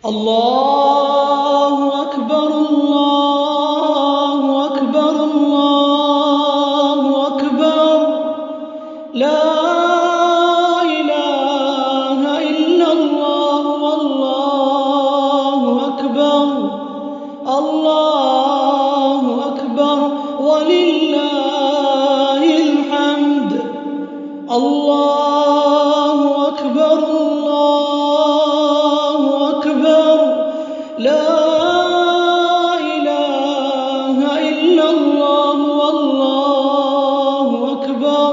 الله أكبر الله أكبر الله أكبر لا إله إلا الله والله أكبر الله أكبر ولله الحمد الله أكبر الله أكبر لا إله إلا الله والله أكبر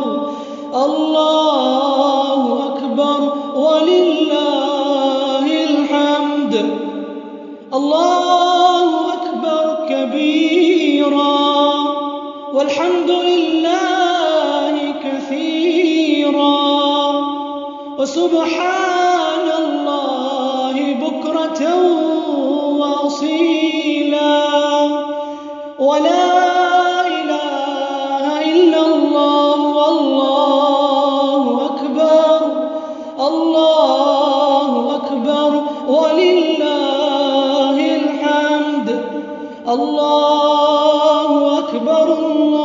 الله أكبر ولله الحمد الله أكبر كبيرا والحمد لله كثيرا وسبحان الله بكرة وأصيلا ولا إله إلا الله والله أكبر الله أكبر ولله الحمد الله أكبر الله